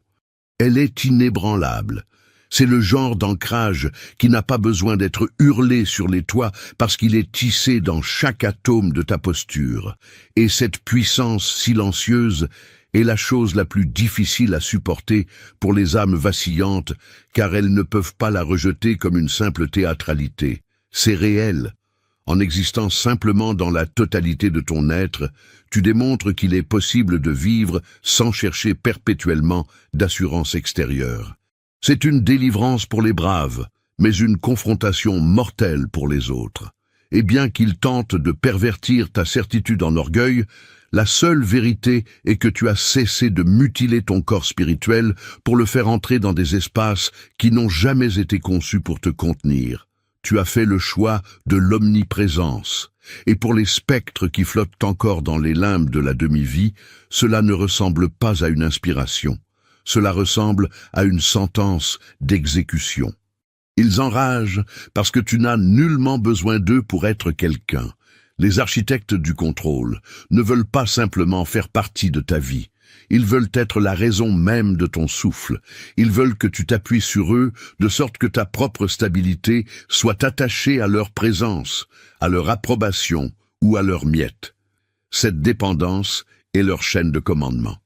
Elle est inébranlable. C'est le genre d'ancrage qui n'a pas besoin d'être hurlé sur les toits parce qu'il est tissé dans chaque atome de ta posture. Et cette puissance silencieuse est la chose la plus difficile à supporter pour les âmes vacillantes car elles ne peuvent pas la rejeter comme une simple théâtralité. C'est réel. En existant simplement dans la totalité de ton être, tu démontres qu'il est possible de vivre sans chercher perpétuellement d'assurance extérieure. C'est une délivrance pour les braves, mais une confrontation mortelle pour les autres. Et bien qu'ils tentent de pervertir ta certitude en orgueil, la seule vérité est que tu as cessé de mutiler ton corps spirituel pour le faire entrer dans des espaces qui n'ont jamais été conçus pour te contenir. Tu as fait le choix de l'omniprésence. Et pour les spectres qui flottent encore dans les limbes de la demi-vie, cela ne ressemble pas à une inspiration. cela ressemble à une sentence d'exécution. Ils enragent parce que tu n'as nullement besoin d'eux pour être quelqu'un. Les architectes du contrôle ne veulent pas simplement faire partie de ta vie. Ils veulent être la raison même de ton souffle. Ils veulent que tu t'appuies sur eux de sorte que ta propre stabilité soit attachée à leur présence, à leur approbation ou à leur miette. Cette dépendance est leur chaîne de commandement.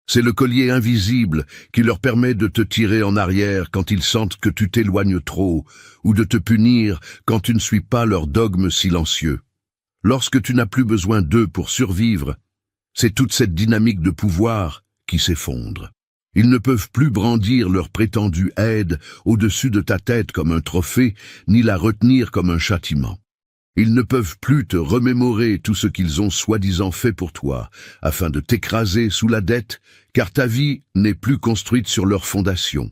C'est le collier invisible qui leur permet de te tirer en arrière quand ils sentent que tu t'éloignes trop, ou de te punir quand tu ne suis pas leur dogme silencieux. Lorsque tu n'as plus besoin d'eux pour survivre, c'est toute cette dynamique de pouvoir qui s'effondre. Ils ne peuvent plus brandir leur prétendue aide au-dessus de ta tête comme un trophée, ni la retenir comme un châtiment. Ils ne peuvent plus te remémorer tout ce qu'ils ont soi-disant fait pour toi, afin de t'écraser sous la dette, car ta vie n'est plus construite sur leur fondation.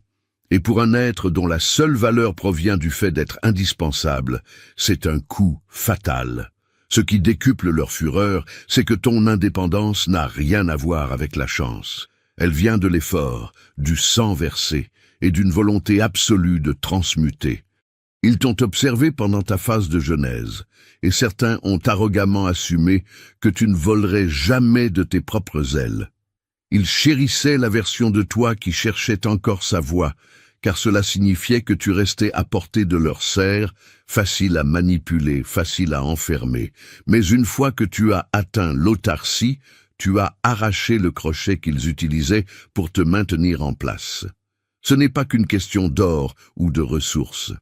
Et pour un être dont la seule valeur provient du fait d'être indispensable, c'est un coup fatal. Ce qui décuple leur fureur, c'est que ton indépendance n'a rien à voir avec la chance. Elle vient de l'effort, du sang versé et d'une volonté absolue de transmuter. Ils t'ont observé pendant ta phase de genèse, et certains ont arrogamment assumé que tu ne volerais jamais de tes propres ailes. Ils chérissaient la version de toi qui cherchait encore sa voie, car cela signifiait que tu restais à portée de leur serre, facile à manipuler, facile à enfermer. Mais une fois que tu as atteint l'autarcie, tu as arraché le crochet qu'ils utilisaient pour te maintenir en place. Ce n'est pas qu'une question d'or ou de ressources.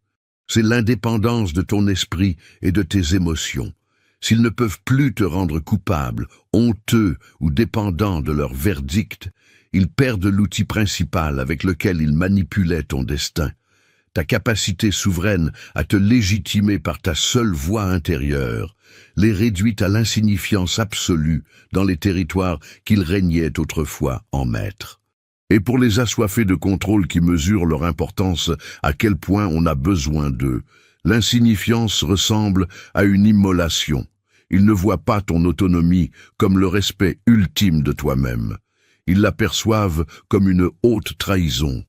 C'est l'indépendance de ton esprit et de tes émotions. S'ils ne peuvent plus te rendre coupable, honteux ou dépendant de leur verdict, ils perdent l'outil principal avec lequel ils manipulaient ton destin. Ta capacité souveraine à te légitimer par ta seule voix intérieure les réduit à l'insignifiance absolue dans les territoires qu'ils régnaient autrefois en maîtres. Et pour les assoiffés de contrôle qui mesurent leur importance, à quel point on a besoin d'eux, l'insignifiance ressemble à une immolation. Ils ne voient pas ton autonomie comme le respect ultime de toi-même. Ils l'aperçoivent comme une haute trahison.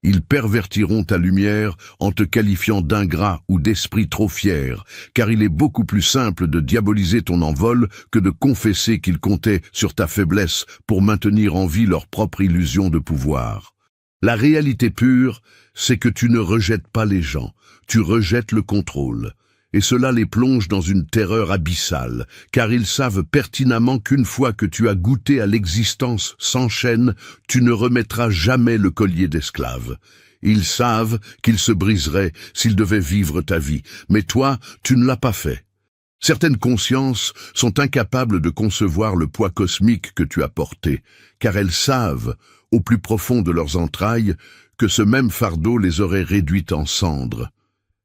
Ils pervertiront ta lumière en te qualifiant d'ingrat ou d'esprit trop fier, car il est beaucoup plus simple de diaboliser ton envol que de confesser qu'ils comptaient sur ta faiblesse pour maintenir en vie leur propre illusion de pouvoir. La réalité pure, c'est que tu ne rejettes pas les gens, tu rejettes le contrôle. Et cela les plonge dans une terreur abyssale, car ils savent pertinemment qu'une fois que tu as goûté à l'existence sans chaîne, tu ne remettras jamais le collier d'esclave. Ils savent qu'ils se briseraient s'ils devaient vivre ta vie, mais toi, tu ne l'as pas fait. Certaines consciences sont incapables de concevoir le poids cosmique que tu as porté, car elles savent, au plus profond de leurs entrailles, que ce même fardeau les aurait réduites en cendres.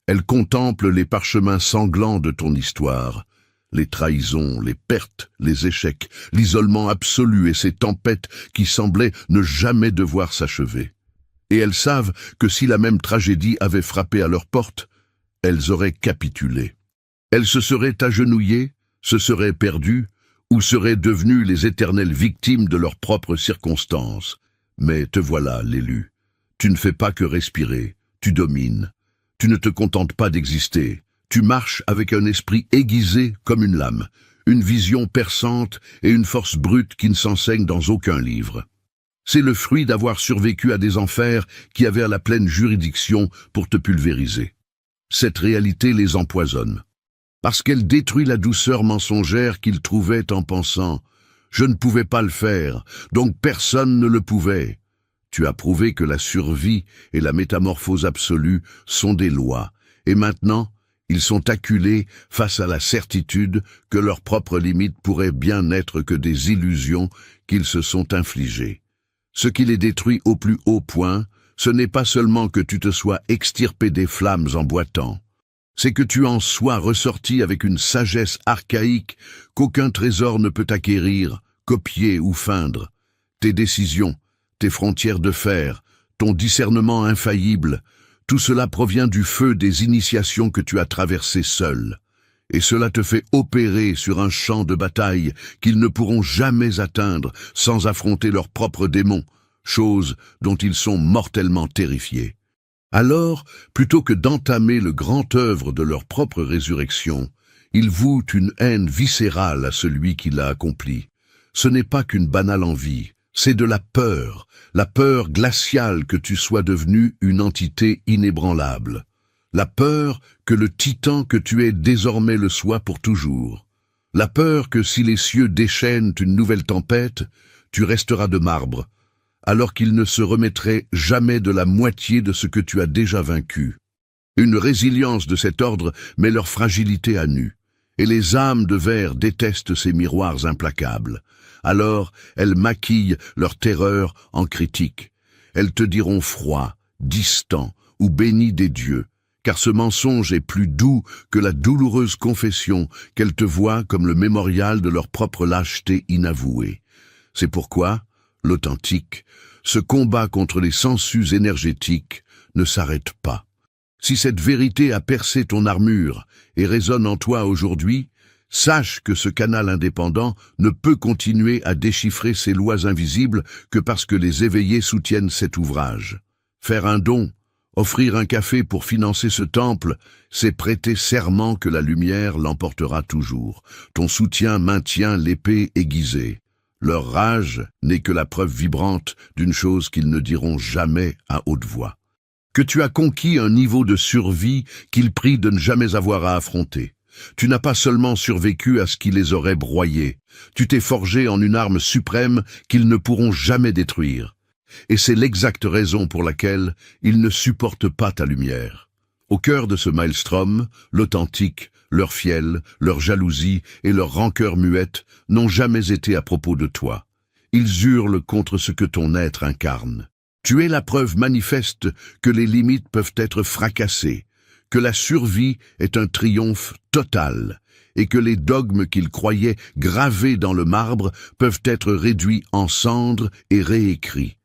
Elle contemple les parchemins sanglants de ton histoire, les trahisons, les pertes, les échecs, l'isolement absolu et ces tempêtes qui semblaient ne jamais devoir s'achever. Et elles savent que si la même tragédie avait frappé à leur porte, elles auraient capitulé. Elles se seraient agenouillées, se seraient perdues, ou seraient devenues les éternelles victimes de leurs propres circonstances. Mais te voilà, l'élu. Tu ne fais pas que respirer, tu domines. Tu ne te contentes pas d'exister, tu marches avec un esprit aiguisé comme une lame, une vision perçante et une force brute qui ne s'enseigne dans aucun livre. C'est le fruit d'avoir survécu à des enfers qui avaient la pleine juridiction pour te pulvériser. Cette réalité les empoisonne, parce qu'elle détruit la douceur mensongère qu'ils trouvaient en pensant « Je ne pouvais pas le faire, donc personne ne le pouvait ». Tu as prouvé que la survie et la métamorphose absolue sont des lois, et maintenant, ils sont acculés face à la certitude que leurs propres limites pourraient bien n'être que des illusions qu'ils se sont infligées. Ce qui les détruit au plus haut point, ce n'est pas seulement que tu te sois extirpé des flammes en boitant, c'est que tu en sois ressorti avec une sagesse archaïque qu'aucun trésor ne peut acquérir, copier ou feindre. Tes décisions, tes frontières de fer, ton discernement infaillible, tout cela provient du feu des initiations que tu as traversées seul. Et cela te fait opérer sur un champ de bataille qu'ils ne pourront jamais atteindre sans affronter leurs propres démons, chose dont ils sont mortellement terrifiés. Alors, plutôt que d'entamer le grand œuvre de leur propre résurrection, ils vouent une haine viscérale à celui qui l'a accompli. Ce n'est pas qu'une banale envie, c'est de la peur glaciale que tu sois devenu une entité inébranlable. La peur que le titan que tu es désormais le soit pour toujours. La peur que si les cieux déchaînent une nouvelle tempête, tu resteras de marbre, alors qu'il ne se remettrait jamais de la moitié de ce que tu as déjà vaincu. Une résilience de cet ordre met leur fragilité à nu, et les âmes de verre détestent ces miroirs implacables. Alors elles maquillent leur terreur en critique. Elles te diront froid, distant ou béni des dieux, car ce mensonge est plus doux que la douloureuse confession qu'elles te voient comme le mémorial de leur propre lâcheté inavouée. C'est pourquoi, l'authentique, ce combat contre les sensus énergétiques ne s'arrête pas. Si cette vérité a percé ton armure et résonne en toi aujourd'hui, sache que ce canal indépendant ne peut continuer à déchiffrer ces lois invisibles que parce que les éveillés soutiennent cet ouvrage. Faire un don, offrir un café pour financer ce temple, c'est prêter serment que la lumière l'emportera toujours. Ton soutien maintient l'épée aiguisée. Leur rage n'est que la preuve vibrante d'une chose qu'ils ne diront jamais à haute voix. Que tu as conquis un niveau de survie qu'ils prient de ne jamais avoir à affronter. Tu n'as pas seulement survécu à ce qui les aurait broyés, tu t'es forgé en une arme suprême qu'ils ne pourront jamais détruire. Et c'est l'exacte raison pour laquelle ils ne supportent pas ta lumière. Au cœur de ce maelstrom, l'authentique, leur fiel, leur jalousie et leur rancœur muette n'ont jamais été à propos de toi. Ils hurlent contre ce que ton être incarne. Tu es la preuve manifeste que les limites peuvent être fracassées, que la survie est un triomphe total, et que les dogmes qu'ils croyaient gravés dans le marbre peuvent être réduits en cendres et réécrits.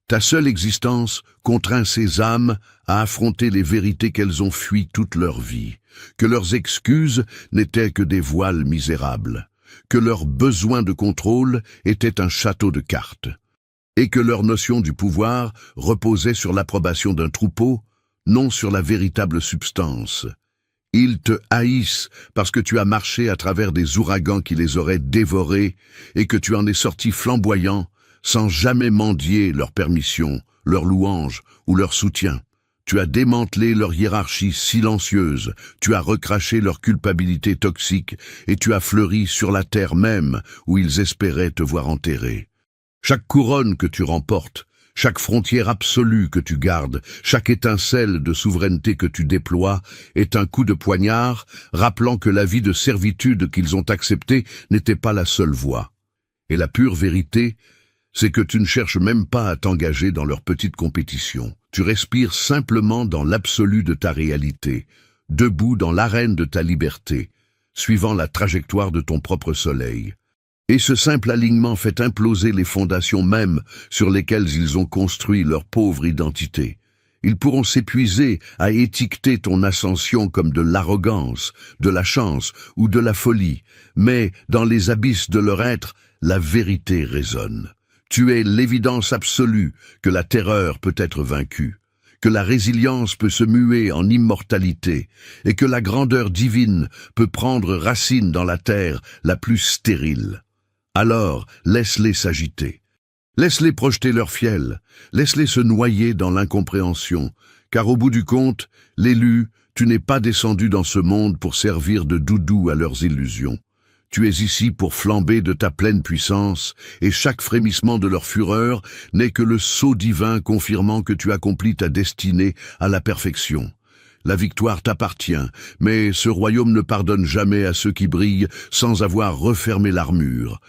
Ta seule existence contraint ces âmes à affronter les vérités qu'elles ont fuies toute leur vie, que leurs excuses n'étaient que des voiles misérables, que leur besoin de contrôle était un château de cartes, et que leur notion du pouvoir reposait sur l'approbation d'un troupeau, non sur la véritable substance. Ils te haïssent parce que tu as marché à travers des ouragans qui les auraient dévorés et que tu en es sorti flamboyant, sans jamais mendier leur permission, leur louange ou leur soutien. Tu as démantelé leur hiérarchie silencieuse, tu as recraché leur culpabilité toxique et tu as fleuri sur la terre même où ils espéraient te voir enterré. Chaque couronne que tu remportes, chaque frontière absolue que tu gardes, chaque étincelle de souveraineté que tu déploies est un coup de poignard, rappelant que la vie de servitude qu'ils ont acceptée n'était pas la seule voie. Et la pure vérité, c'est que tu ne cherches même pas à t'engager dans leur petite compétition. Tu respires simplement dans l'absolu de ta réalité, debout dans l'arène de ta liberté, suivant la trajectoire de ton propre soleil. Et ce simple alignement fait imploser les fondations mêmes sur lesquelles ils ont construit leur pauvre identité. Ils pourront s'épuiser à étiqueter ton ascension comme de l'arrogance, de la chance ou de la folie, mais dans les abysses de leur être, la vérité résonne. Tu es l'évidence absolue que la terreur peut être vaincue, que la résilience peut se muer en immortalité et que la grandeur divine peut prendre racine dans la terre la plus stérile. Alors, laisse-les s'agiter. Laisse-les projeter leur fiel, laisse-les se noyer dans l'incompréhension, car au bout du compte, l'élu, tu n'es pas descendu dans ce monde pour servir de doudou à leurs illusions. Tu es ici pour flamber de ta pleine puissance, et chaque frémissement de leur fureur n'est que le sceau divin confirmant que tu accomplis ta destinée à la perfection. La victoire t'appartient, mais ce royaume ne pardonne jamais à ceux qui brillent sans avoir refermé l'armure.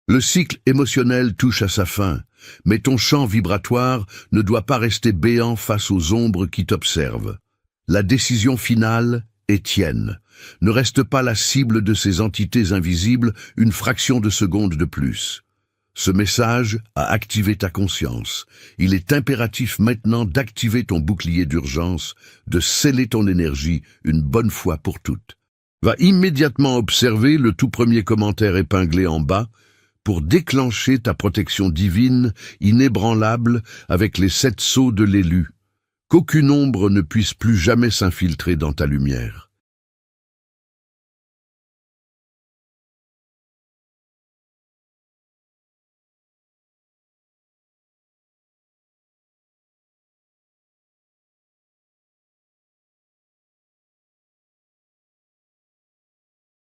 Le cycle émotionnel touche à sa fin, mais ton champ vibratoire ne doit pas rester béant face aux ombres qui t'observent. La décision finale est tienne. Ne reste pas la cible de ces entités invisibles une fraction de seconde de plus. Ce message a activé ta conscience. Il est impératif maintenant d'activer ton bouclier d'urgence, de sceller ton énergie une bonne fois pour toutes. Va immédiatement observer le tout premier commentaire épinglé en bas, pour déclencher ta protection divine, inébranlable, avec les 7 sceaux de l'élu, qu'aucune ombre ne puisse plus jamais s'infiltrer dans ta lumière.